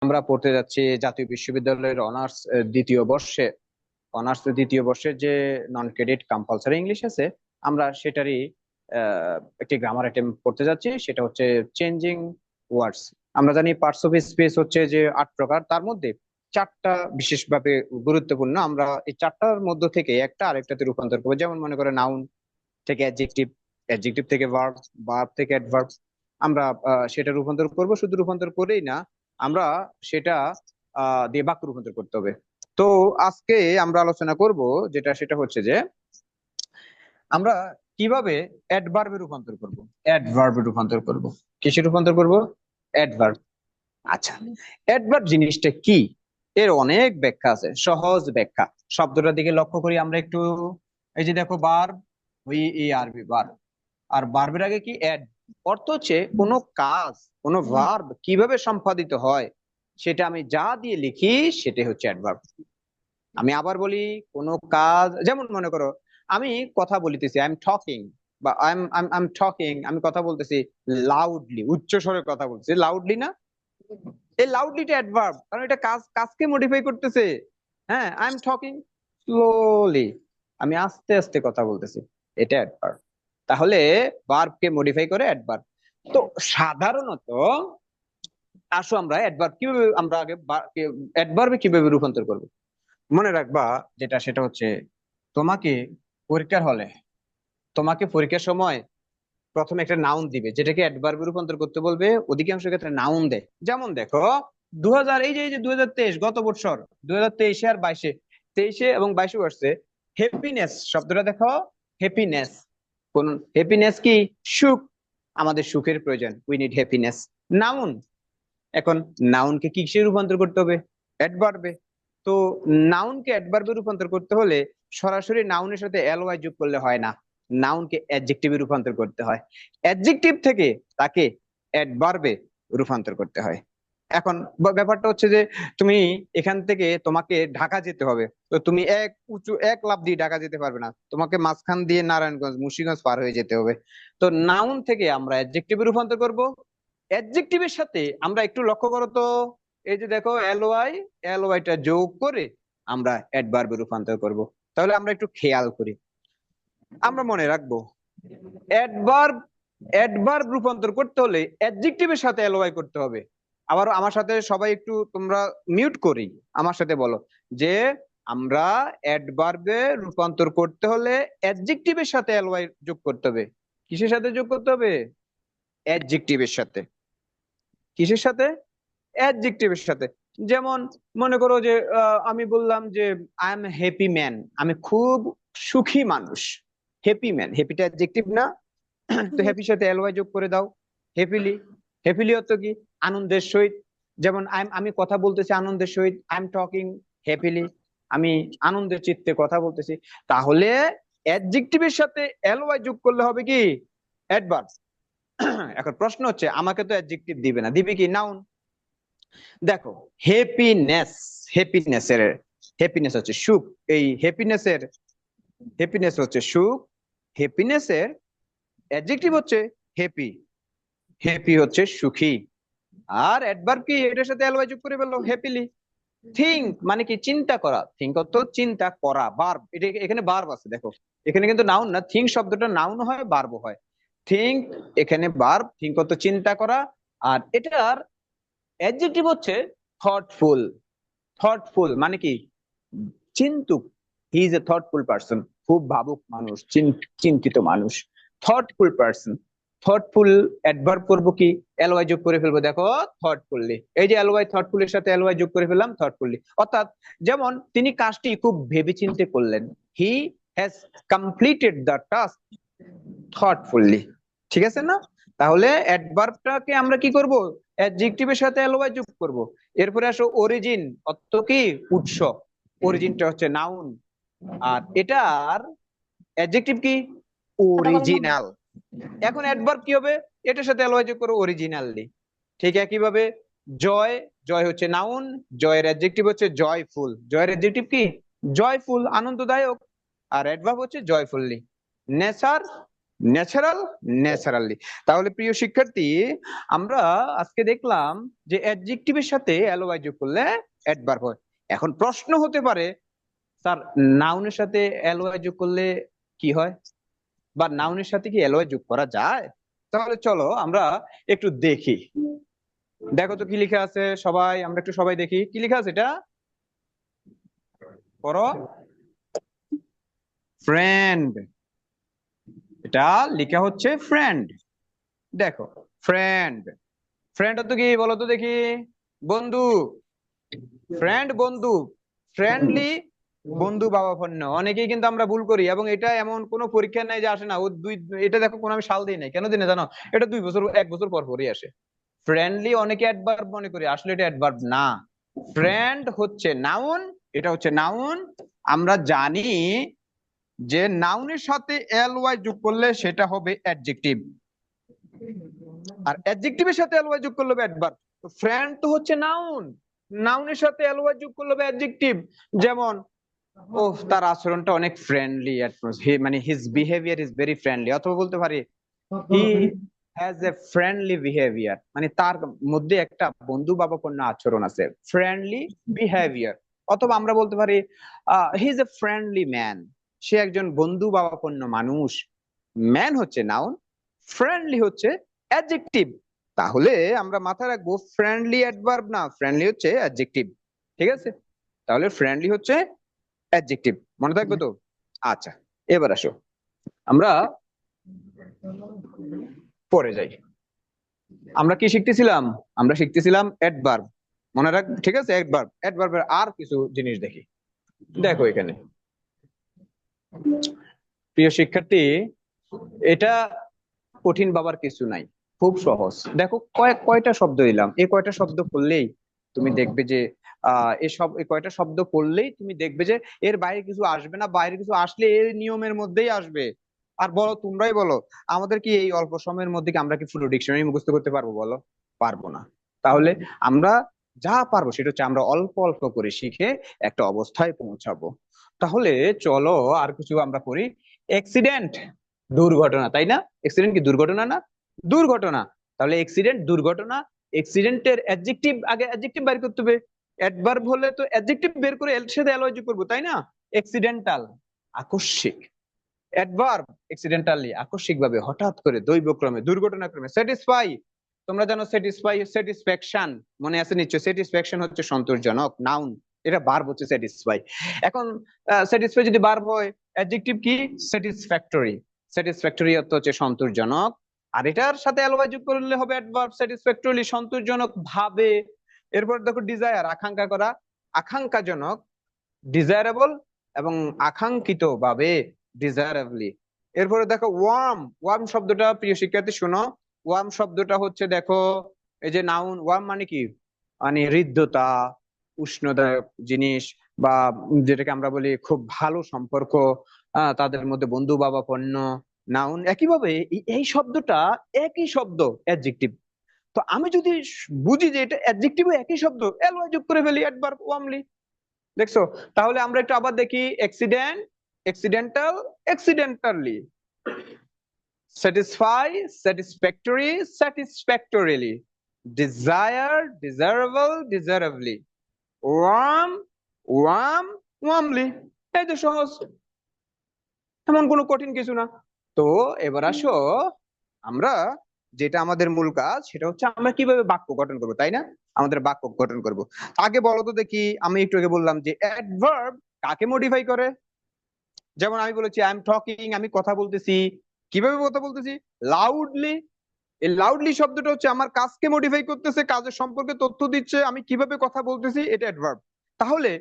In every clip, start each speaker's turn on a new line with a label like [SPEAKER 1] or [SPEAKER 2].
[SPEAKER 1] আমরা পড়তে যাচ্ছি জাতীয় বিশ্ববিদ্যালয়ের অনার্স দ্বিতীয় বর্ষের যে নন ক্রেডিট কম্পালসারি ইংলিশ আছে, আমরা সেটারই একটি গ্রামার আইটেম পড়তে যাচ্ছি। সেটা হচ্ছে চেঞ্জিং ওয়ার্ডস। আমরা জানি পার্টস অফ স্পিচ হচ্ছে যে 8 প্রকার, তার মধ্যে 4টা বিশেষভাবে গুরুত্বপূর্ণ। আমরা এই 4টার মধ্য থেকে একটা আরেকটাতে রূপান্তর করবো। যেমন মনে করে নাউন থেকে অ্যাডজেক্টিভ, অ্যাডজেক্টিভ থেকে ভার্ব, ভার্ব থেকে অ্যাডভার্ব। আমরা সেটা রূপান্তর করব। শুধু রূপান্তর করেই না, আমরা সেটা দিয়ে বাক্য রূপান্তর করতে হবে। তো আজকে আমরা আলোচনা করব সেটা হচ্ছে যে আমরা কিভাবে অ্যাডভার্বে রূপান্তর করব। অ্যাডভার্বে রূপান্তর করব। কিসে রূপান্তর করব? অ্যাডভার্ব। আচ্ছা, অ্যাডভার্ব জিনিসটা কি? এর অনেক ব্যাখ্যা আছে, সহজ ব্যাখ্যা। শব্দটার দিকে লক্ষ্য করি আমরা একটু। এই যে দেখো, ভার্ব, VERB, ভার্ব। আর ভার্বের আগে কি? অ্যাড। অর্থ হচ্ছে কোনো কাজ, কোনো ভার্ব কিভাবে সম্পাদিত হয় সেটা আমি যা দিয়ে লিখি সেটাই হচ্ছে অ্যাডভার্ব। আমি আবার বলি, কোনো কাজ, যেমন মনে করো আমি কথা বলিতেছি, আই এম টকিং, বা আই এম টকিং, আমি কথা বলতেছি লাউডলি, উচ্চ স্বরে কথা বলতেছি লাউডলি, না? এই লাউডলিটা অ্যাডভার্ব, কারণ এটা কাজকে মডিফাই করতেছে। হ্যাঁ, আই এম টকিং স্লোলি, আমি আস্তে আস্তে কথা বলতেছি, এটা অ্যাডভার্ব। তাহলে ভার্বকে মডিফাই করে অ্যাডভার্ব। তো সাধারণত আসো আমরা অ্যাডভার্ব কিভাবে, আমরা আগে অ্যাডভার্বে কিভাবে রূপান্তর করব। মনে রাখবা সেটা হচ্ছে, তোমাকে পরীক্ষার হলে, তোমাকে পরীক্ষার সময় প্রথমে একটা নাউন দিবে, যেটাকে অ্যাডভার্বে রূপান্তর করতে বলবে। অধিকাংশ ক্ষেত্রে নাউন দেয়। যেমন দেখো, 2000, এই যে 2023 গত বছর, 2023 আর 22, 23 এবং 22 বর্ষে হ্যাপিনেস শব্দটা দেখো। হ্যাপিনেস, কোন হ্যাপিনেস? কি? সুখ। আমাদের সুখের প্রয়োজন, উই নিড হ্যাপিনেস। নাউন। এখন নাউনকে কিসে রূপান্তর করতে হবে? অ্যাডভার্বে। তো নাউনকে অ্যাডভার্বে রূপান্তর করতে হলে সরাসরি নাউনের সাথে এলওয়াই যোগ করলে হয় না, নাউনকে অ্যাডজেক্টিভে রূপান্তর করতে হয়। অ্যাডজেক্টিভ থেকে তাকে অ্যাডভার্বে রূপান্তর করতে হয়। এখন ব্যাপারটা হচ্ছে যে তুমি এখান থেকে, তোমাকে ঢাকা যেতে হবে, তো তুমি এক লাফ দিয়ে ঢাকা যেতে পারবে না, তোমাকে মাঝখান দিয়ে নারায়ণগঞ্জ, মুন্সিগঞ্জ পার হয়ে যেতে হবে। তো নাউন থেকে আমরা অ্যাডজেক্টিভে রূপান্তর করব। অ্যাডজেক্টিভের সাথে আমরা একটু লক্ষ্য করো তো, এই যে দেখো এলওয়াইটা যোগ করে আমরা অ্যাডভার্বে রূপান্তর করব। তাহলে আমরা একটু খেয়াল করি, আমরা মনে রাখবো অ্যাডভার্ব অ্যাডভার্ব রূপান্তর করতে হলে অ্যাডজেক্টিভের সাথে এলওয়াই করতে হবে। আবার আমার সাথে সবাই একটু তোমরা মিউট করি, আমার সাথে বলো যে আমরা অ্যাডভার্বে রূপান্তর করতে হলে অ্যাডজেক্টিভের সাথে এলওয়াই যোগ করতে হবে। কিসের সাথে যোগ করতে হবে? অ্যাডজেক্টিভের সাথে। কিসের সাথে? অ্যাডজেক্টিভের সাথে। যেমন মনে করো যে আমি বললাম যে আই এম হ্যাপি ম্যান, আমি খুব সুখী মানুষ। হ্যাপি ম্যান, হ্যাপিটা অ্যাডজেক্টিভ না? তো হ্যাপির সাথে এলওয়াই যোগ করে দাও। হ্যাপিলি। হ্যাপিলি অর্থ কি? আনন্দের সহিত। যেমন আমি কথা বলতেছি আনন্দের সহিত, আই এম টকিং হ্যাপিলি, আমি আনন্দের চিত্তে কথা বলতেছি। তাহলে অ্যাডজেক্টিভের সাথে এলওয়াই যোগ করলে হবে কি? অ্যাডভার্ব। এখন প্রশ্ন হচ্ছে, আমাকে তো অ্যাডজেক্টিভ দিবে না, দিবে কি? নাউন। দেখো, হ্যাপিনেস, হ্যাপিনেসের হ্যাপিনেস হচ্ছে সুখ। এই হ্যাপিনেস হচ্ছে সুখ। হ্যাপিনেসের অ্যাডজেক্টিভ হচ্ছে হ্যাপি। হ্যাপি হচ্ছে সুখী। আর অ্যাডভার্ব কি? এটার সাথে এলওয়াই যোগ করে ফেললো, হ্যাপিলি। থিঙ্ক মানে কি? চিন্তা করা। থিঙ্ক অর্থ চিন্তা করা, ভার্ব। এটা এখানে ভার্ব আছে দেখো, এখানে কিন্তু নাউন না। থিঙ্ক শব্দটা নাউন হয়, ভার্ব হয়। থিঙ্ক এখানে ভার্ব, থিঙ্ক অর্থ চিন্তা করা। আর এটার অ্যাডজেক্টিভ হচ্ছে থটফুল। থটফুল মানে কি? চিন্তুক। He is a thoughtful person, খুব ভাবুক মানুষ, চিন্তিত মানুষ, থটফুল পার্সন। থটফুল অ্যাডভার্ব করবো কি? এলওয়াই যোগ করে ফেলবো। দেখো, থটফুললি, এই যে এলওয়াই, থটফুলের সাথে এলওয়াই যোগ করে ফেললাম, থটফুললি। অর্থাৎ যেমন তিনি কাজটি খুব ভেবেচিন্তে করলেন, he has completed the task thoughtfully. ঠিক আছে না? তাহলে অ্যাডভার্বটাকে আমরা কি করব? অ্যাডজেক্টিভের সাথে এলওয়াই যোগ করব। এরপরে আসো অরিজিন, অর্থ কি? উৎস। অরিজিনটা হচ্ছে নাউন। আর এটার অ্যাডজেক্টিভ কি? অরিজিনাল। এখন অ্যাডভার্ব কি হবে? এটার সাথে এলওয়াই যোগ করো, অরিজিনালি। ঠিক একইভাবে জয়, জয় হচ্ছে নাউন, জয়ের অ্যাডজেক্টিভ হচ্ছে জয়ফুল। জয়ের অ্যাডজেক্টিভ কি? জয়ফুল, আনন্দদায়ক। আর অ্যাডভার্ব হচ্ছে জয়ফুললি। Nature, natural, naturally. তাহলে প্রিয় শিক্ষার্থী, আমরা আজকে দেখলাম যে অ্যাডজেক্টিভের সাথে এলওয়াই যোগ করলে অ্যাডভার্ব হয়। এখন প্রশ্ন হতে পারে, স্যার নাউনের সাথে এলওয়াই যোগ করলে কি হয়, বা নাউনের সাথে কি এলওয়াই যোগ করা যায়? তাহলে চলো আমরা একটু দেখি। দেখো তো কি লেখা আছে, সবাই আমরা একটু সবাই দেখি কি লেখা আছে। এটা পড়ো, ফ্রেন্ড। এটা লেখা হচ্ছে ফ্রেন্ড। দেখো, ফ্রেন্ড, ফ্রেন্ড তো কি বলো তো দেখি, বন্ধু। ফ্রেন্ড বন্ধু, ফ্রেন্ডলি বন্ধু ভাবাপন্ন। অনেকেই কিন্তু আমরা ভুল করি, এবং এটা এমন কোনো পরীক্ষা নাই যে আসে না। ও দুই, এটা দেখো কোন আমি সাল দিই নাই, কেন দিই না জানো? এটা 2 বছর 1 বছর পর পরই আসে। ফ্রেন্ডলি অনেকে অ্যাডভার্ব মনে করি, আসলে এটা অ্যাডভার্ব না। ফ্রেন্ড হচ্ছে নাউন, এটা হচ্ছে নাউন। আমরা জানি যে নাউনের সাথে এল ওয়াই যোগ করলে সেটা হবে অ্যাডজেক্টিভ, আর অ্যাডজেক্টিভের সাথে এল ওয়াই যোগ করলে হবে অ্যাডভার্ব। তো ফ্রেন্ড তো হচ্ছে নাউন, নাউনের সাথে এল ওয়াই যোগ করলে হবে অ্যাডজেক্টিভ। যেমন, ও তার আচরণটা অনেক ফ্রেন্ডলি, মানে his behaviour is very friendly. অথবা বলতে পারি he has a friendly behaviour, মানে তার মধ্যে একটা বন্ধু ভাবাপন্ন আচরণ আছে, ফ্রেন্ডলি বিহেভিয়ার। অথবা আমরা বলতে পারি he is a friendly man, সে একজন বন্ধু ভাবাপন্ন মানুষ। ম্যান হচ্ছে নাউন, ফ্রেন্ডলি হচ্ছে অ্যাডজেক্টিভ। তাহলে আমরা মাথায় রাখবো ফ্রেন্ডলি অ্যাডভার্ব না, ফ্রেন্ডলি হচ্ছে অ্যাডজেক্টিভ। ঠিক আছে, তাহলে ফ্রেন্ডলি হচ্ছে অ্যাডজেক্টিভ, মনে থাকবে তো? আচ্ছা, এবার আসো আমরা পরে যাই। আমরা কি শিখতেছিলাম? আমরা শিখতেছিলাম অ্যাডভার্ব, মনে রাখ। ঠিক আছে, অ্যাডভার্ব, অ্যাডভার্বের আর কিছু জিনিস দেখি। দেখো এখানে প্রিয় শিক্ষার্থী, এটা কঠিন বাবার কিছু নাই, খুব সহজ। দেখো কয়টা শব্দ দিলাম, এই কয়টা শব্দ করলেই তুমি দেখবে যে এই কয়টা শব্দ করলেই তুমি দেখবে যে এর বাইরে কিছু আসবে না। বাইরে কিছু আসলে এর নিয়মের মধ্যেই আসবে। আর বলো, তোমরাই বলো, আমাদের কি এই অল্প সময়ের মধ্যে কি আমরা কি পুরো ডিকশনারি মুখস্থ করতে পারবো? বলো, পারবো না। তাহলে আমরা যা পারবো সেটা হচ্ছে আমরা অল্প অল্প করে শিখে একটা অবস্থায় পৌঁছাবো। তাহলে চলো আর কিছু আমরা করি। অ্যাক্সিডেন্ট, দুর্ঘটনা, তাই না? অ্যাক্সিডেন্ট কি দুর্ঘটনা না? দুর্ঘটনা। তাহলে অ্যাক্সিডেন্ট দুর্ঘটনা, অ্যাক্সিডেন্টের অ্যাডজেক্টিভ, আগে অ্যাডজেক্টিভ বের করতে হবে। অ্যাডভার্ব হলে তো অ্যাডজেক্টিভ বের করে এর সাথে অ্যালয় যোগ করবো, তাই না? অ্যাক্সিডেন্টাল, আকস্মিক। অ্যাডভার্ব অ্যাক্সিডেন্টালি, আকস্মিক ভাবে, হঠাৎ করে, দৈবক্রমে, দুর্ঘটনাক্রমে। স্যাটিসফাই, তোমরা জানো স্যাটিসফাই, স্যাটিসফ্যাকশন, মনে আছে নিশ্চয়। স্যাটিসফ্যাকশন হচ্ছে সন্তোষজনক, নাউন। এটা ভার্ব হচ্ছে স্যাটিসফাই। এখন স্যাটিসফাই যদি ভার্ব হয়, অ্যাডজেক্টিভ কি? স্যাটিসফ্যাক্টরি। স্যাটিসফ্যাক্টরি অর্থ হচ্ছে সন্তোষজনক। আর এটার সাথে অ্যালওয়াই যোগ করলে হবে অ্যাডভার্ব, স্যাটিসফ্যাক্টরিলি, সন্তোষজনক ভাবে। এরপর দেখো ডিজায়ার, আকাঙ্ক্ষা করা, আকাঙ্ক্ষাজনক, ডিজায়ারেবল, এবং আকাঙ্ক্ষিত ভাবে, ডিজায়ারেবলি। এরপরে দেখো ওয়ার্ম, ওয়ার্ম শব্দটা প্রিয় শিক্ষার্থী শোনো। ওয়ার্ম শব্দটা হচ্ছে দেখো, এই যে নাউন, ওয়ার্ম মানে কি? মানে হৃদ্যতা, উষ্ণদায়ক জিনিস, বা যেটাকে আমরা বলি খুব ভালো সম্পর্ক, তাদের মধ্যে বন্ধু ভাবাপন্ন। নাউন একইভাবে এই শব্দটা একই শব্দ, অ্যাডজেক্টিভ। তো আমি যদি বুঝি যে এটা অ্যাডজেক্টিভ একই শব্দ, এলওয়াই যোগ করে ফেলি, অ্যাডভার্ব ওয়ার্মলি। দেখছো? তাহলে আমরা একটু আবার দেখি। Accident, accidental, accidentally. Satisfy, satisfactory, satisfactorily. Desire, desirable, desirably. Warm, warm, warmly. এই তো সহজ, এমন কোনো কঠিন কিছু না। তো এবার আসো, আমরা যেটা আমাদের মূল কাজ সেটা হচ্ছে আমরা কিভাবে বাক্য গঠন করবো, তাই না? আমাদের বাক্য গঠন করব। আগে বলো তো দেখি, আমি একটু আগে বললাম যে অ্যাডভার্ব কাকে মডিফাই করে। যেমন আমি বলেছি আই এম টকিং, আমি কথা বলতেছি। কিভাবে কথা বলতেছি? লাউডলি। এই লাউডলি শব্দটা হচ্ছে আমার কাজকে মডিফাই করতেছে, কাজের সম্পর্কে তথ্য দিচ্ছে, আমি কিভাবে কথা বলতেছি, এটা অ্যাডভার্ব। তাহলে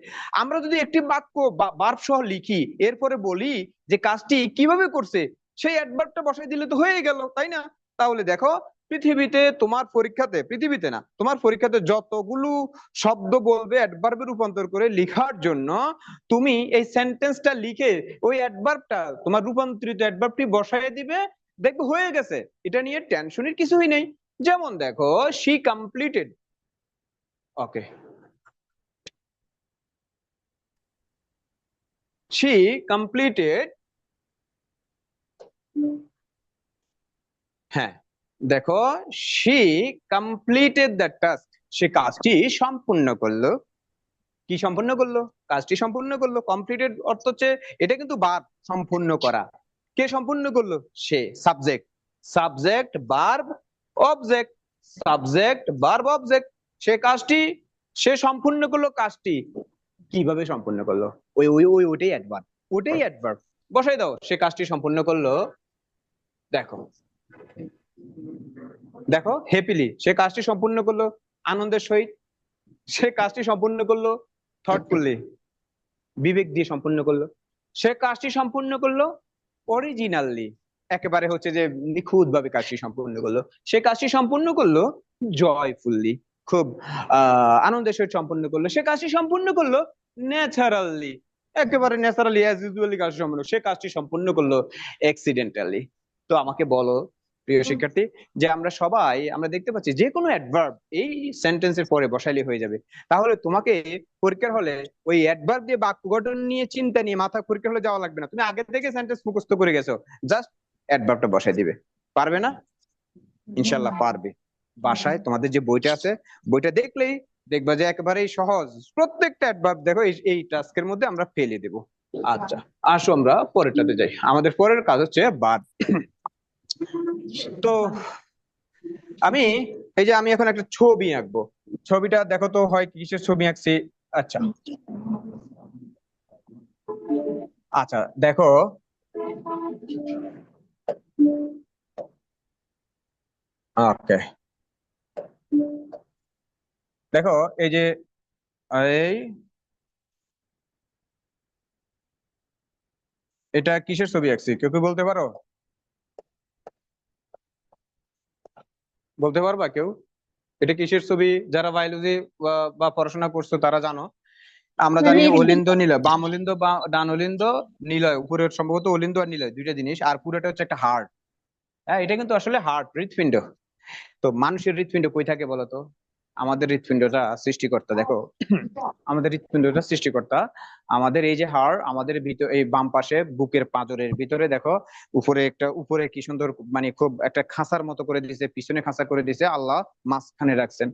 [SPEAKER 1] আমরা যদি একটি বাক্য ভার্ব সহ লিখি, এরপরে বলি যে কাজটি কিভাবে করছে, সেই অ্যাডভার্বটা বসাই দিলে তো হয়ে গেল, তাই না? তাহলে দেখো, পৃথিবীতে তোমার পরীক্ষাতে, পৃথিবীতে না, তোমার পরীক্ষাতে যতগুলো শব্দ বলবে অ্যাডভার্বে রূপান্তর করে লিখার জন্য, তুমি এই সেন্টেন্সটা লিখে ওই অ্যাডভার্বটা, তোমার রূপান্তরিত অ্যাডভার্বটি বসায় দিবে, দেখবে হয়ে গেছে। এটা নিয়ে টেনশনের কিছুই নেই। যেমন দেখো, she completed, okay, she completed হ্যাঁ, দেখো, শি কমপ্লিটেড দ্য টাস্ক, সে কাজটি সম্পূর্ণ করলো। কি সম্পূর্ণ করলো? কাজটি সম্পূর্ণ করলো। কমপ্লিটেড অর্থ হচ্ছে এটা কিন্তু ভার্ব, সম্পূর্ণ করা। কে সম্পূর্ণ করলো? সে, subject. Subject verb object, subject verb object. সে কাজটি, সে সম্পূর্ণ করলো কাজটি। কিভাবে সম্পূর্ণ করলো? ওই ওই ওই ওটাই অ্যাডভার্ব, ওটাই অ্যাডভার্ব। বসাই দাও, সে কাজটি সম্পূর্ণ করলো। দেখো, দেখো, হ্যাপিলি, সে কাজটি সম্পূর্ণ করলো আনন্দের সহিত। সে কাজটি সম্পূর্ণ করলো থটফুলি, বিবেক দিয়ে সম্পূর্ণ করলো। সে কাজটি সম্পূর্ণ করলো অরিজিনালি, একেবারে হচ্ছে যে নিখুঁত ভাবে কাজটি সম্পূর্ণ করলো। সে কাজটি সম্পূর্ণ করলো জয়ফুল্লি, খুব আনন্দের সহিত সম্পূর্ণ করলো। সে কাজটি সম্পূর্ণ করলো ন্যাচারালি, একেবারে ন্যাচারালি অ্যাজ ইউজুয়ালি কাজ সম্পূর্ণ। সে কাজটি সম্পূর্ণ করলো অ্যাক্সিডেন্টালি। তো আমাকে বলো প্রিয় শিক্ষার্থী, যে আমরা সবাই আমরা দেখতে পাচ্ছি যে কোনো অ্যাডভার্ব এই সেন্টেন্সের পরে বসাইলে হয়ে যাবে। তাহলে তোমাকে পরীক্ষার হলে ওই অ্যাডভার্ব দিয়ে বাক্য গঠন নিয়ে চিন্তা নিয়ে মাথা পরীক্ষার হলে যাওয়া লাগবে না। তুমি আগে থেকে সেন্টেন্স মুখস্থ করে গেছো, জাস্ট অ্যাডভার্বটা বসাই দিবে। পারবে না? ইনশাল্লাহ পারবে। বাসায় তোমাদের যে বইটা আছে, বইটা দেখলেই দেখবা যে একেবারেই সহজ। প্রত্যেকটা অ্যাডভার্ব দেখো এই টাস্কের মধ্যে আমরা ফেলে দেব। আচ্ছা, আসো আমরা পরেরটাতে যাই। আমাদের পরের কাজ হচ্ছে ভার্ব। তো আমি এই যে আমি এখন একটা ছবি আঁকবো। ছবিটা দেখো তো হয় কিসের ছবি আঁকছি। আচ্ছা, আচ্ছা দেখো, ওকে, দেখো এই যে এই এটা কিসের ছবি আঁকছি, কেউ কি বলতে পারো? বলতে পারবা কেউ? এটা কিসের ছবি? যারা বায়োলজি বা পড়াশোনা করছো তারা জানো। আমরা জানি
[SPEAKER 2] মানে
[SPEAKER 1] অলিন্দ নিলয়, বাম অলিন্দ বা ডান অলিন্দ, নিলয় উপরের সম্ভবত অলিন্দ আর নিলয় দুইটা জিনিস, আর পুরোটা হচ্ছে একটা হার্ট। হ্যাঁ, এটা কিন্তু আসলে হার্ট, হৃৎপিণ্ড। তো মানুষের হৃৎপিণ্ড কই থাকে বলতো? আমাদের হৃৎপিণ্ডটা সৃষ্টিকর্তা, দেখো, আমাদের হৃৎপিণ্ডটা সৃষ্টিকর্তা। আমাদের এই যে হাড়, আমাদের ভিতর এই বাম পাশে বুকের পাঁজরের ভিতরে দেখো, উপরে একটা, উপরে কি সুন্দর, মানে খুব একটা খাঁচার মতো করে দিয়েছে, পিছনে খাঁচা করে দিয়েছে, আল্লাহ মাঝখানে রাখছেন।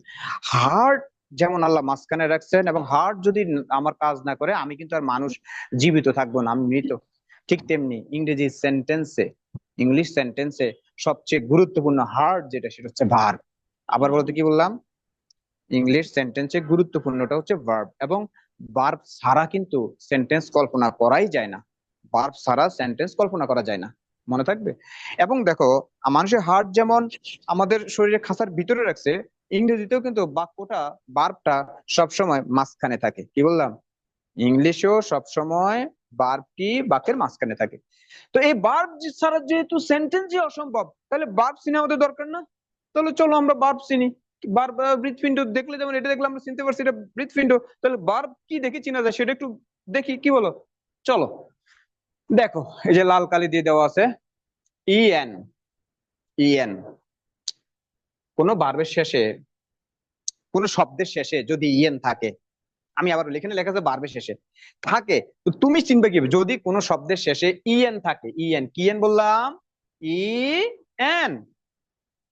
[SPEAKER 1] হার্ট যেমন আল্লাহ মাঝখানে রাখছেন, এবং হার্ট যদি আমার কাজ না করে আমি কিন্তু আর মানুষ, জীবিত থাকবো না, আমি মৃত। ঠিক তেমনি ইংরেজি সেন্টেন্সে, ইংলিশ সেন্টেন্সে সবচেয়ে গুরুত্বপূর্ণ হার্ট যেটা, সেটা হচ্ছে ভার্ব। আবার বলতে কি বললাম? ইংলিশ সেন্টেন্সে গুরুত্বপূর্ণটা হচ্ছে ভার্ব, এবং ভার্ব ছাড়া কিন্তু সেন্টেন্স কল্পনা করাই যায় না। ভার্ব ছাড়া সেন্টেন্স কল্পনা করা যায় না, মনে থাকবে। এবং দেখো, মানুষের হার্ট যেমন আমাদের শরীরে খাঁচার ভিতরে রাখছে, ইংরেজিতেও কিন্তু বাক্যটা, ভার্বটা সবসময় মাঝখানে থাকে। কি বললাম? ইংলিশেও সবসময় ভার্বটি বাক্যের মাঝখানে থাকে। তো এই ভার্ব ছাড়া যেহেতু সেন্টেন্সই অসম্ভব, তাহলে ভার্ব চিনা আমাদের দরকার না? তাহলে চলো আমরা ভার্ব চিনি। ভার্ব, হৃৎপিণ্ড দেখলে যেমন এটা দেখলে আমরা চিনতে পারছি এটা হৃৎপিণ্ড, তাহলে ভার্ব কি দেখে চিনা যায় সেটা একটু দেখি, কি বলো? চলো দেখো, এই যে লাল কালি দিয়ে দেওয়া আছে, ইএন। ইএন, কোন ভার্বের শেষে, কোন শব্দের শেষে যদি ইএন থাকে, আমি আবার এখানে লেখা আছে ভার্বের শেষে থাকে, তো তুমি চিনবে কি যদি কোনো শব্দের শেষে ইএন থাকে? ইএন কি এন বললাম? E N.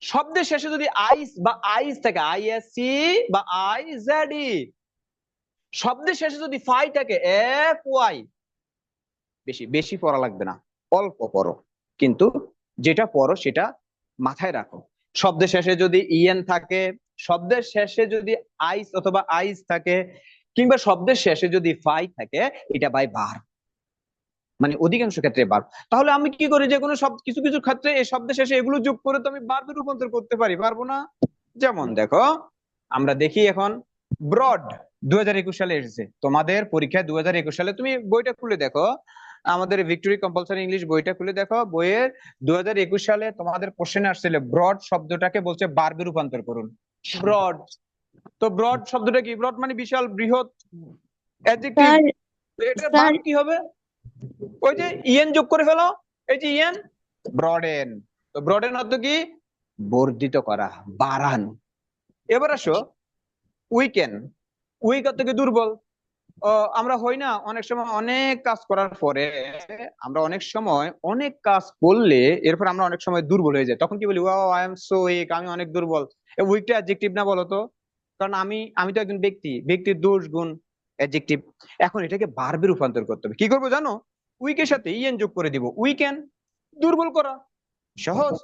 [SPEAKER 1] শব্দের শেষে যদি আইস বা আইস থাকে, আইএসসি বা আই জেড ই, শব্দের শেষে যদি ফাই থাকে, এফ ওয়াই, বেশি বেশি পড়া লাগবে না, অল্প পড়ো, কিন্তু যেটা পড়ো সেটা মাথায় রাখো। শব্দের শেষে যদি ইএন থাকে, শব্দের শেষে যদি আইস অথবা আইস থাকে, কিংবা শব্দের শেষে যদি ফাই থাকে, এটা বাই বার, মানে অধিকাংশ ক্ষেত্রে বার। তাহলে আমি কি করি, যে কোনো শব্দ, কিছু কিছু ক্ষেত্রে এই শব্দের শেষে এগুলো যোগ করে তো আমি বারবে রূপান্তর করতে পারি, পারবো না? যেমন দেখো, আমরা দেখি এখন ব্রড 2021 সালে এসেছে তোমাদের পরীক্ষায়। 2021 সালে তুমি বইটা খুলে দেখো, আমাদের ভিক্টোরি কম্পালসারি ইংলিশ বইটা খুলে দেখো, বইয়ের 2021 সালে তোমাদের কোশ্চেন আসছিল ব্রড শব্দটাকে বলছে বারবে রূপান্তর করুন। ব্রড, তো ব্রড শব্দটা কি? ব্রড মানে বিশাল, বৃহৎ, অ্যাডজেক্টিভ।
[SPEAKER 2] স্যার
[SPEAKER 1] এটার
[SPEAKER 2] স্যার
[SPEAKER 1] ভার্ব কি হবে? ওই যে ইএন যোগ করে ফেলো, এই যে ইএন, ব্রডেন। তো ব্রডেন অর্থ কি? বর্ধিত করা, বাড়ানো। এবার আসো উইকেন। উইক অর্থ কি? দুর্বল। আমরা হই না অনেক সময় অনেক কাজ করার পরে, আমরা অনেক সময় অনেক কাজ করলে এরপর আমরা অনেক সময় দুর্বল হয়ে যাই, তখন কি বলি, ও আই এম সো উইক, আমি অনেক দুর্বল। উইকটা অ্যাডজেক্টিভ না বলো তো? কারণ আমি তো একজন ব্যক্তি, ব্যক্তির দোষ গুণ অ্যাডজেক্টিভ। এখন এটাকে ভার্বে রূপান্তর করতে হবে, কি করবো জানো? উইকের সাথে ইএন যোগ করে দিব, উইকেন, দুর্বল করা, সহজ।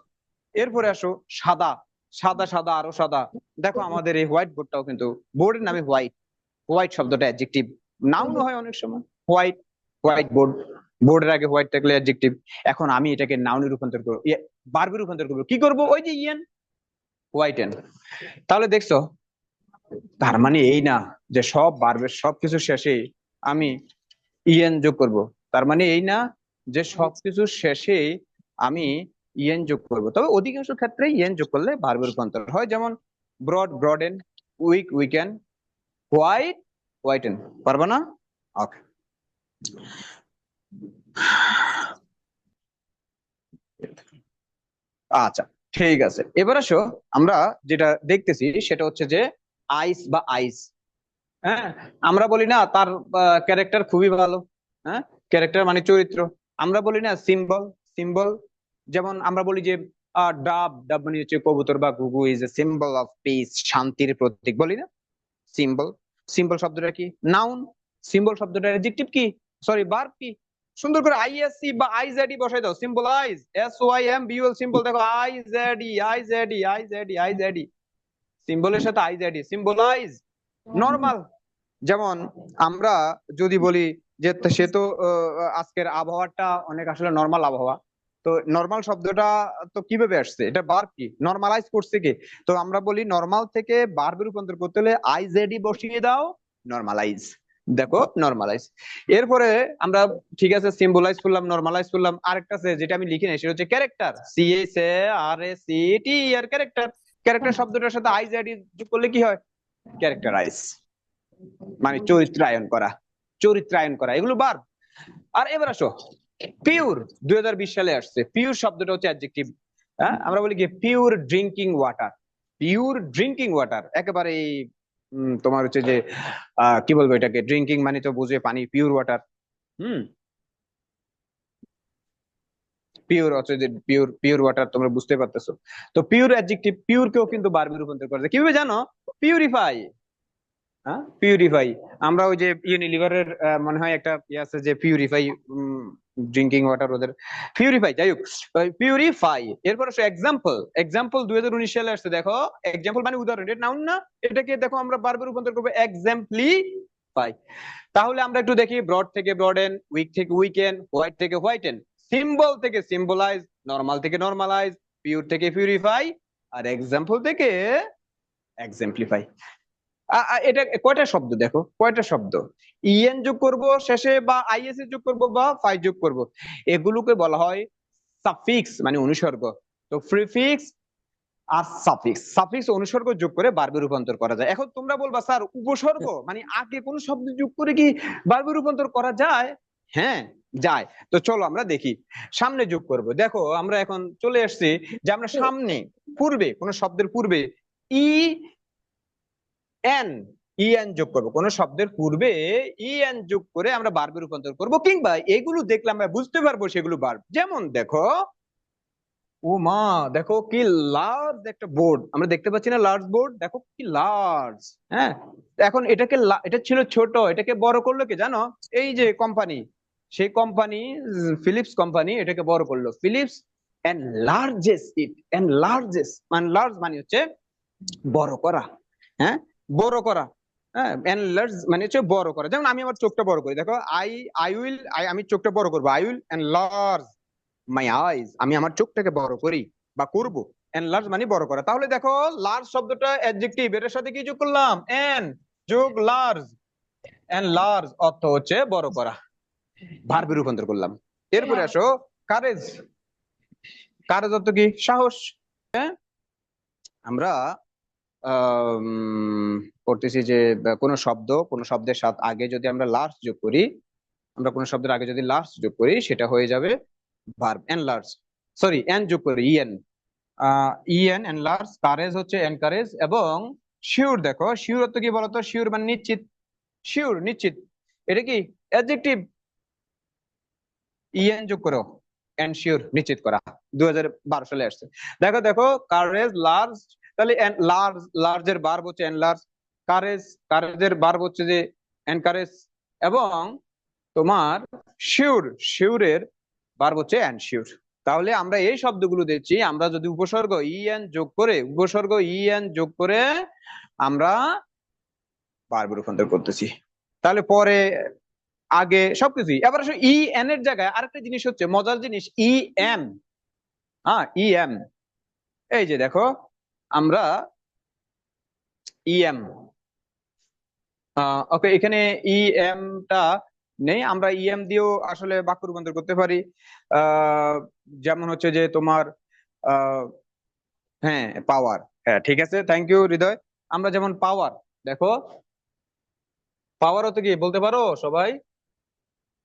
[SPEAKER 1] এরপরে আসো সাদা, সাদা সাদা আরো সাদা। দেখো আমাদের এই হোয়াইট বোর্ডটাও কিন্তু, বোর্ডের নামে হোয়াইট, হোয়াইট শব্দটা অ্যাডজেক্টিভ, নাউনও হয় অনেক সময়। হোয়াইট, হোয়াইট বোর্ড, বোর্ডের আগে হোয়াইট থাকলে অ্যাডজেক্টিভ। এখন আমি এটাকে নাউনে রূপান্তর করবো, ভার্বে রূপান্তর করবো, কি করবো? ওই যে ইয়েন, হোয়াইটেন। তাহলে দেখছো, তার মানে এই না যে সব ভার্বের সবকিছু শেষে আমি ইএন যোগ করব, তার মানে এই না যে সবকিছু শেষে আমি ইএন যোগ করব। তবে অধিকাংশ ক্ষেত্রে ইএন যোগ করলে ভার্বে রূপান্তর হয়, যেমন broad, broaden, weak, weaken, white, whiten. পারবা না? ওকে, আচ্ছা, ঠিক আছে। এবার আসো, আমরা যেটা দেখতেছি সেটা হচ্ছে যে আইস বা আইস। হ্যাঁ, আমরা বলি না তার ক্যারেক্টার খুবই ভালো। হ্যাঁ, ক্যারেক্টার মানে চরিত্র। আমরা বলি না সিম্বল, সিম্বল। যেমন আমরা বলি যে ডাব, ডাব মানে হচ্ছে কবুতর বা ঘুঘু, is a symbol of piece, শান্তির প্রতীক, বলি না? সিম্বল। সিম্বল শব্দটা কি? নাউন। সিম্বল শব্দটা অ্যাডজেক্টিভ কি, সরি ভার্ব কি? সুন্দর করে আইএসসি বা আইজেডি বসাই দাও, সিম্বলাইজ, SYMBL, সিম্বল। দেখো আইজেডি, আইজেডি, আইজেডি, আইজেডি, সিম্বলের সাথে আইজেডি, সিম্বলাইজ। নরমাল, যেমন আমরা যদি বলি যে সে তো আজকের আবহাওয়াটা অনেক আসলে নর্মাল আবহাওয়া, তো নর্মাল শব্দটা তো কিভাবে আসছে, এটা ভার্ব কি, নর্মালাইজ করছে কি? তো আমরা বলি নর্মাল থেকে ভার্বে রূপান্তর করতে হলে আইজেডি বসিয়ে দাও, নর্মালাইজ। দেখো, নর্মালাইজ। এরপরে আমরা, ঠিক আছে, সিম্বলাইজ করলাম, নর্মালাইজ করলাম, আরেকটা আছে যেটা আমি লিখি নাই, সেটা হচ্ছে ক্যারেক্টার, CHARACT, আর ক্যারেক্টার। ক্যারেক্টার শব্দটার সাথে আইজেডি যোগ করলে কি হয়? ক্যারেক্টারাইজ, মানে চরিত্রায়ন করা, চরিত্রায়ন করা, এগুলো ভার্ব। আর এবার আসো পিওর, 2020 সালে আসছে পিওর শব্দটা হচ্ছে অ্যাডজেক্টিভ। হ্যাঁ, আমরা বলি কি pure drinking water, pure drinking water, একেবারে তোমার হচ্ছে যে কি বলবো এটাকে, ড্রিঙ্কিং মানে তো বুঝে পানি, পিওর ওয়াটার। হুম, পিওর হচ্ছে যে পিওর, পিওর ওয়াটার, তোমরা বুঝতে পারতেছো। তো পিওর অ্যাডজেক্টিভ, পিওর কেও কিন্তু ভার্বে রূপান্তর করা যায়, কিভাবে জানো? পিউরিফাই। হ্যাঁ, পিউরিফাই। আমরা ওই যে ইউনিলিভারের মনে হয় একটা ইয়ে আছে যে পিউরিফাই, ড্রিঙ্কিং ওয়াটার ওদের, পিউরিফাই, যাই হোক, পিউরিফাই। এরপর আসলে এক্সাম্পল, এক্সাম্পল 2019 সালে আসছে, দেখো এক্সাম্পল মানে উদাহরণ, এটা নাউন না? এটাকে দেখো আমরা বারবার রূপান্তর করবো এক্সাম্পলিফাই। তাহলে আমরা একটু দেখি, ব্রড থেকে ব্রডেন, উইক থেকে উইকেন, হোয়াইট থেকে হোয়াইটেন, সিম্বল থেকে সিম্বলাইজ, নর্মাল থেকে নর্মালাইজ, পিওর থেকে পিউরিফাই, আর এক্সাম্পল থেকে এক্সাম্পলিফাই। এটা কয়টা শব্দ, দেখো কয়টা শব্দ। ইএন যোগ করব শেষে, বা আইএসএ যোগ করব, বা ফাই যোগ করব, এগুলোকে বলা হয় সাফিক্স, মানে অনুসর্গ। তো প্রিফিক্স আর সাফিক্স, সাফিক্স অনুসর্গ যোগ করে ভার্বে রূপান্তর করা যায়। এখন তোমরা বলবা স্যার উপসর্গ মানে আগে কোন শব্দ যোগ করে কি ভার্বে রূপান্তর করা যায়? হ্যাঁ, যায়। তো চলো আমরা দেখি, সামনে যোগ করব। দেখো আমরা এখন চলে আসছি যে আমরা সামনে, পূর্বে, কোন শব্দের পূর্বে ই এন, ইএন যোগ করবো, কোন শব্দের পূর্বে ইএন যোগ করে আমরা ভার্বে রূপান্তর করব, কিংবা এগুলো দেখলে আমরা বুঝতে পারবো সেগুলো ভার্ব। যেমন দেখো, ও মা, দেখো কি লার্জ একটা বোর্ড আমরা দেখতে পাচ্ছি না, লার্জ বোর্ড, দেখো কি লার্জ। হ্যাঁ, এখন এটাকে এটা ছিল ছোট, এটাকে বড় করলো কে জানো? এই যে কোম্পানি, সেই কোম্পানি, ফিলিপস কোম্পানি এটাকে বড় করলো, ফিলিপস এনলার্জেস ইট, এনলার্জেস মানে লার্জ মানে হচ্ছে বড় করা। হ্যাঁ, বড় করা। হ্যাঁ, এনলার্জ মানে হচ্ছে বড় করা। যেমন আমি আমার চোখটা বড় করি, দেখো আই, আই উইল, আমি চোখটা বড় করবো, আই উইল এনলার্জ মাই আইজ, আমি আমার চোখটাকে বড় করি বা করব। এনলার্জ মানে বড় করা। তাহলে দেখো লার্জ শব্দটা অ্যাডজেক্টিভ, এর সাথে কি যোগ করলাম? এন যোগ লার্জ, এনলার্জ অর্থ হচ্ছে বড় করা, ভার্বে রূপান্তর করলাম। এরপরে আসো কারেজ, কারেজ অর্থ কি? সাহস। হ্যাঁ, আমরা করতেছি যে কোনো শব্দ, কোনো শব্দের সাথে আগে যদি আমরা লার্জ যোগ করি, আমরা কোনো শব্দের আগে যদি লার্জ যোগ করি সেটা হয়ে যাবে ভার্ব এনলার্জ। সরি, এন যোগ করি, ইএন, ইএন এনলার্জ। কারেজ হচ্ছে এনকারেজ। এবং শিওর, দেখো শিওর অর্থ কি বলতো? শিওর মানে নিশ্চিত, শিওর নিশ্চিত। এটা কি অ্যাডজেক্টিভ, ইএন যোগ করো, এনশিওর নিশ্চিত করা, 2012 সালে আসছে। দেখো দেখো, কারেজ লার্জ, তাহলে লার্জ, লার্জের ভার্ব হচ্ছে এনলার্জ, কারেজ, কারেজের ভার্ব হচ্ছে যে এনকারেজ, এবং তোমার শিওর, শিওরের ভার্ব হচ্ছে এনশিওর। তাহলে আমরা এই শব্দগুলো দেখছি, আমরা যদি উপসর্গ ইএন যোগ করে, উপসর্গ ইএন যোগ করে আমরা ভার্বে রূপান্তর করতেছি। তাহলে পরে আগে সবকিছুই, এবার আসলে ই এন এর জায়গায় আরেকটা জিনিস হচ্ছে মজার জিনিস, ই এম। হ্যাঁ, ই এম, এই যে দেখো আমরা ই এম, ওকে, এখানে ই এম টা নেই, আমরা ই এম দিয়েও আসলে বাক্য রূপান্তর করতে পারি। আহ যেমন হচ্ছে যে তোমার আহ হ্যাঁ, পাওয়ার, হ্যাঁ ঠিক আছে, থ্যাংক ইউ হৃদয়। আমরা যেমন পাওয়ার, দেখো পাওয়ার তো কি বলতে পারো সবাই?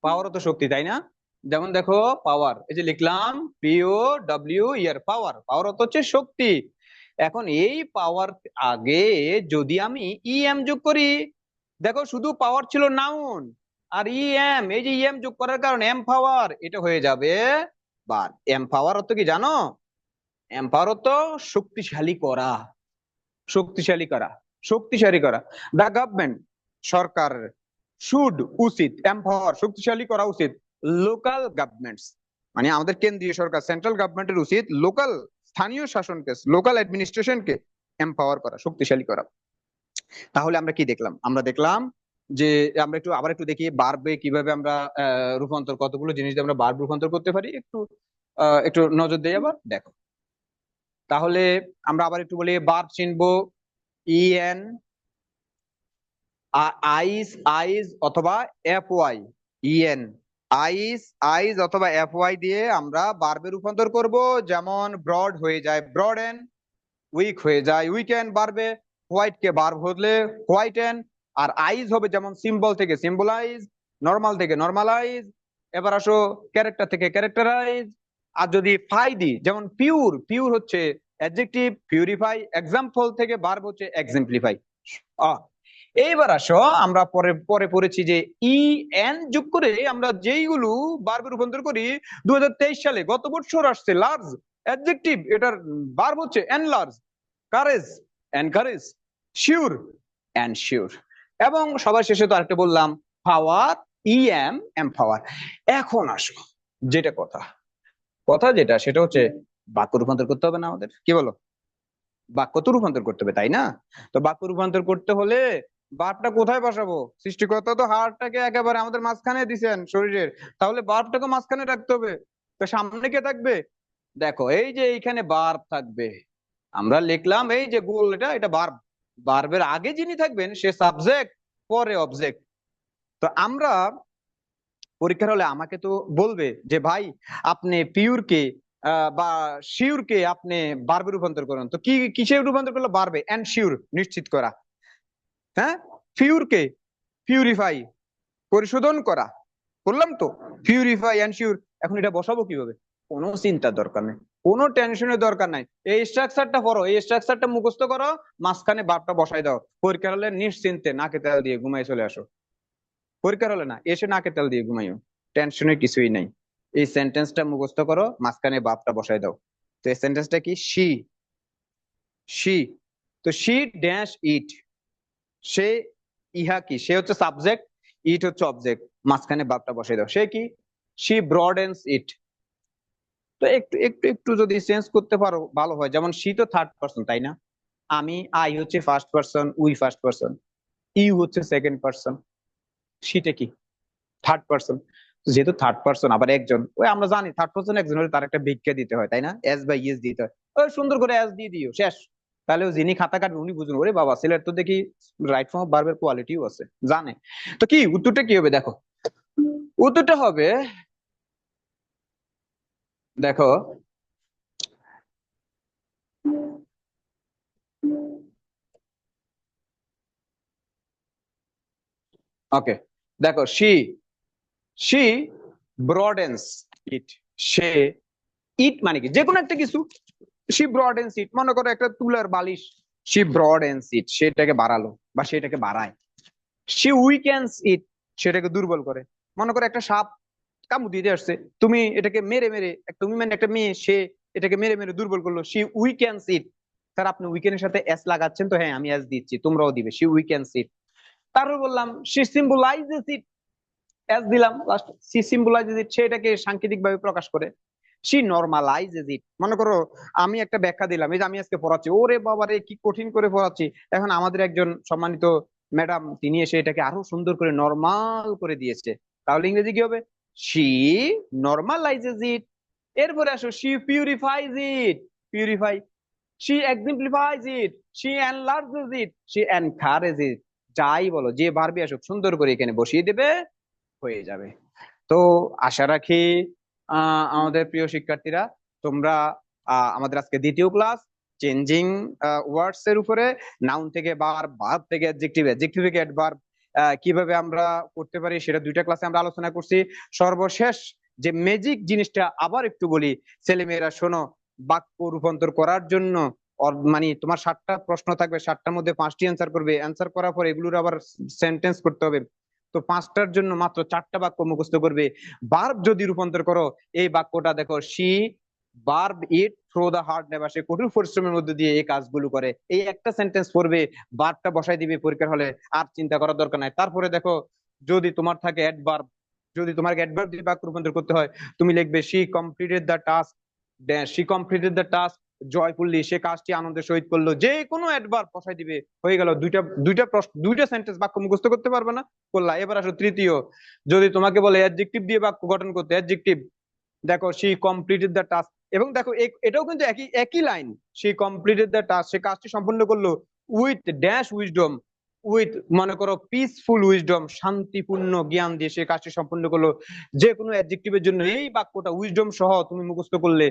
[SPEAKER 1] পাওয়ারও তো শক্তি, তাই না? যেমন দেখো পাওয়ার, এই যে লিখলাম পিও ডব্লিউ ইয়ার, পাওয়ার, পাওয়ার অর্থ হচ্ছে শক্তি। এখন এই পাওয়ার আগে যদি আমি ই এম যোগ করি, দেখো শুধু পাওয়ার ছিল নাউন, আর ই এম, এই যে ই এম যোগ করার কারণে এম পাওয়ার, এটা হয়ে যাবে বার। এম পাওয়ার অর্থ কি জানো? এম পাওয়ার অর্থ শক্তিশালী করা, শক্তিশালী করা, শক্তিশালী করা। দা গভর্নমেন্ট, সরকার, শুড উচিত, এম্পাওয়ার শক্তিশালী করা উচিত, লোকাল গভর্নমেন্টস মানে আমাদের কেন্দ্রীয় সরকার, সেন্ট্রাল গভর্নমেন্টের উচিত লোকাল, স্থানীয় শাসনকে, লোকাল অ্যাডমিনিস্ট্রেশনকে এম্পাওয়ার করা, শক্তিশালী করা। তাহলে আমরা কি দেখলাম? আমরা দেখলাম যে আমরা একটু আবার একটু দেখি বারবে কিভাবে আমরা রূপান্তর, কতগুলো জিনিস দিয়ে আমরা বার্ব রূপান্তর করতে পারি, একটু একটু নজর দেই আবার দেখো। তাহলে আমরা আবার একটু বলি বার্ব চিনবো, ইএন, আইস, আইজ অথবা এফ ওয়াই, ইএন, আইস, আইজ অথবা এফ ওয়াই দিয়ে আমরা বার্বে রূপান্তর করব। যেমন ব্রড হয়ে যায় ব্রডেন, উইক হয়ে যায় উইকেন বার্বে, হোয়াইট কে বার্ব হলে হোয়াইটেন, আর আইজ হবে যেমন সিম্বল থেকে সিম্বলাইজ, নর্মাল থেকে নর্মালাইজ, এবার আসো ক্যারেক্টার থেকে ক্যারেক্টারাইজ। আর যদি ফাই দিই, যেমন পিওর, পিওর হচ্ছে অ্যাডজেক্টিভ, পিউরিফাই, এক্সাম্পল থেকে বার্ব হচ্ছে এক্সাম্পলিফাই। এইবার আসো, আমরা পরে পরে পড়েছি যে ই এন যোগ করে আমরা যেইগুলো বারবার রূপান্তর করি, 2023 সালে গত বছর আসছে লার্জ অ্যাডজেক্টিভ, এটার ভার্ব হচ্ছে enlarge, courage, encourage, sure, ensure, এবং সবার শেষে তো আরেকটা বললাম পাওয়ার, ই এম, এম্পাওয়ার। এখন আসো যেটা কথা, কথা যেটা সেটা হচ্ছে বাক্য রূপান্তর করতে হবে না আমাদের, কি বলো? বাক্য তো রূপান্তর করতে হবে, তাই না? তো বাক্য রূপান্তর করতে হলে বার্বটা কোথায় বসাবো? সৃষ্টিকর্তা তো হাড়টাকে একেবারে আমাদের মাঝখানে দিছেন শরীরের, তাহলে বার্বটাকে মাঝখানে রাখতে হবে। তো সামনে কে থাকবে? দেখো এই যে এইখানে বার্ব থাকবে, আমরা লিখলাম এই যে গোল, এটা এটা বার্ব, বার্বের আগে যিনি থাকবেন সে সাবজেক্ট, পরে অবজেক্ট। তো আমরা পরীক্ষার হলে আমাকে তো বলবে যে ভাই আপনি পিওরকে বা শিওরকে আপনি বার্বে রূপান্তর করুন, তো কি কিসে রূপান্তর করলো? বার্বে, এন্ড শিওর নিশ্চিত করা, হ্যাঁ, পিওরকে পিউরিফাই পরিশোধন করা, বললাম তো, পিউরিফাই এন্ড শিওর। এখন এটা বসাবো কিভাবে? কোনো চিন্তার দরকার নেই, কোনো টেনশনের দরকার নাই, এই স্ট্রাকচারটা পড়ো, এই স্ট্রাকচারটা মুখস্থ করো, মাঝখানে বারটা বসাই দাও, পরীক্ষার হলে নিশ্চিন্তে নাকে তেল দিয়ে ঘুমাই চলে আসো। পরীক্ষার হলে না এসে নাকে তেল দিয়ে ঘুমাইও, টেনশনের কিছুই নাই। এই সেন্টেন্সটা মুখস্থ করো, মাঝখানে বাপটা বসাই দাও। তো এই সেন্টেন্সটা কি? শি, শি, তো শি ড্যাশ ইট, সে ইহা কি, সে হচ্ছে সাবজেক্ট, ইট হচ্ছে অবজেক্ট, মাঝখানে বাপটা বসাই দাও, সে কি? শি ব্রডেন্স ইট। তো একটু একটু একটু যদি চেঞ্জ করতে পারো ভালো হয়, যেমন শি তো থার্ড পারসন, তাই না? আমি, আই হচ্ছে first person, we first person, you হচ্ছে সেকেন্ড পারসন, শিটা কি? Third person. যেহেতু থার্ড পারসন আবার একজন, ওই আমরা জানি থার্ড পারসন একজন হলে তার একটা ভিক্ষা দিতে হয়, তাই না? এস বাই ইয়েস দিতে হয়, ওই সুন্দর করে এস দিয়ে দিও, শেষ। তাহলে যিনি খাতা কাটবেন উনি বুঝুন, ওরে বাবা ছেলের তো দেখি রাইট ফর্ম অফ ভার্বের কোয়ালিটিও আছে, জানে। তো কি উত্তরটা কি হবে দেখো, উত্তরটা হবে দেখো, ওকে, দেখো শি, শি ব্রডেন্স ইট, সে, ইট মানে কি যে কোনো একটা কিছু, শি ব্রডেন্স ইট, মনে করো একটা তুলার বালিশ, শি ব্রডেন্স ইট, সেটাকে বাড়ালো বা সেটাকে বাড়ায়। শি উইকেন্স ইট, সেটাকে দুর্বল করে। মনে করো একটা সাপ কামড় দিতে আসছে, তুমি এটাকে মেরে মেরে, তুমি মানে একটা মেয়ে, সে এটাকে মেরে মেরে দুর্বল করলো, সি উইকেন্স ইট। স্যার আপনি উইকেনের সাথে এস লাগাচ্ছেন তো, হ্যাঁ আমি এস দিচ্ছি, তোমরাও দিবে, সি উইকেন্স ইট। তারপর বললাম সি সিম্বলাইজেস ইট, এস দিলাম লাস্ট, সি সিম্বলাইজেস ইট, সে এটাকে সাংকেতিক ভাবে প্রকাশ করে। সি নর্মালাইজেস ইট। মনে করো আমি একটা ব্যাখ্যা দিলাম, এই যে আমি আজকে পড়াচ্ছি, ওরে বাবা রে কি কঠিন করে পড়াচ্ছি, এখন আমাদের একজন সম্মানিত ম্যাডাম তিনি এসে এটাকে আরো সুন্দর করে নর্মাল করে দিয়েছে, তাহলে ইংরেজি কি হবে? She normalises it. এরপরে আসো she purifies it, purify. She exemplifies it, she enlarges it, she encourage it. যাই বলো, যে ভার্বই আসুক সুন্দর করে এখানে বসিয়ে দেবে, হয়ে যাবে। তো আশা রাখি আমাদের প্রিয় শিক্ষার্থীরা, তোমরা আমাদের আজকে দ্বিতীয় ক্লাস চেঞ্জিং ওয়ার্ডস এর উপরে, নাউন থেকে ভার্ব, ভার্ব থেকে অ্যাডজেক্টিভ, অ্যাডজেক্টিভ থেকে অ্যাডভার্ব কিভাবে আমরা করতে পারি সেটা দুইটা ক্লাসে আমরা আলোচনা করছি। সর্বশেষ যে ম্যাজিক জিনিসটা আবার একটু বলি, ছেলেমেয়েরা শোনো, বাক্য রূপান্তর করার জন্য মানে তোমার 7টা প্রশ্ন থাকবে, 7টার মধ্যে 5টি অ্যান্সার করবে, অ্যান্সার করার পর এগুলোর আবার সেন্টেন্স করতে হবে। তো 5টার জন্য মাত্র 4টা বাক্য মুখস্থ করবে। ভার্ব যদি রূপান্তর করো, এই বাক্যটা দেখো, she verb it through the hard never, সে কঠোর পরিশ্রমের মধ্যে দিয়ে এই কাজগুলো করে। এই একটা সেন্টেন্স পড়বে, ভার্বটা বসাই দিবে পরীক্ষার হলে, আর চিন্তা করার দরকার নাই। তারপরে দেখো, যদি তোমার থাকে অ্যাডভার্ব, যদি তোমার অ্যাডভার্ব দিয়ে বাক্য রূপান্তর করতে হয়, তুমি লিখবে she completed the task, she completed the task joyfully, সে কাজটি আনন্দের সহিত করলো, যে কোনো অ্যাডভার্ব বসাই দিবে, হয়ে গেল। দুইটা দুইটা প্রশ্ন, দুইটা সেন্টেন্স বাক্য মুখস্থ করতে পারবে না, করলা। এবার আসো তৃতীয়, যদি তোমাকে বলে অ্যাডজেক্টিভ দিয়ে বাক্য গঠন করতে, অ্যাডজেক্টিভ, দেখো শি কমপ্লিটেড দ্য টাস্ক, এবং দেখো এটাও কিন্তু একই একই line, she completed the task, সে কাজটি সম্পন্ন করলো, উইথ ড্যাশ উইজডম, উইথ মনে করো পিসফুল উইজডম, শান্তিপূর্ণ জ্ঞান দিয়ে সে কাজটি সম্পন্ন করলো। যে কোনো অ্যাডজেক্টিভের জন্য এই বাক্যটা উইজডম সহ তুমি মুখস্থ করলে,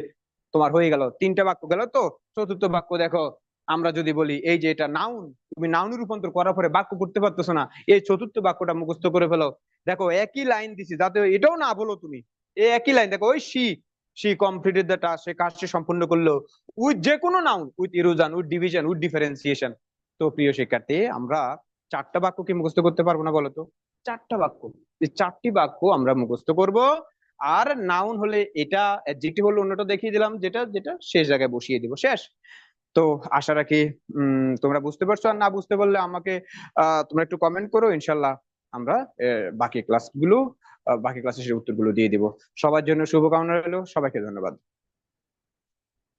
[SPEAKER 1] তোমার হয়ে গেল 3টা বাক্য গেল। তো চতুর্থ বাক্য দেখো, আমরা যদি বলি এই যে এটা নাউন, তুমি নাউনে রূপান্তর করার পরে বাক্য করতে পারতেছো না, এই চতুর্থ বাক্যটা মুখস্থ করে ফেলো। দেখো একই লাইন দিছি, যাতে এটাও না বলো তুমি, এই একই লাইন দেখো, ওই she, she completed the task, সে কাজটি সম্পূর্ণ করলো, উইথ যে কোনো noun, with erosion, with division, with differentiation. তো প্রিয় শিক্ষার্থী, আমরা 4টা বাক্য কি মুখস্থ করতে পারবো না বলো তো? 4টা বাক্য, এই 4টি বাক্য আমরা মুখস্থ করব। আর নাউন হলে এটা, অ্যাডজেক্টিভ হলে অন্যটা দেখিয়ে দিলাম, যেটা যেটা শেষ জায়গায় বসিয়ে দিব, শেষ। তো আশা রাখি তোমরা বুঝতে পারছো, আর না বুঝতে পারলে আমাকে তোমরা একটু কমেন্ট করো, ইনশাল্লাহ আমরা বাকি ক্লাসগুলো, বাকি ক্লাসের উত্তরগুলো দিয়ে দিব। সবার জন্য শুভকামনা রইলো, সবাইকে ধন্যবাদ।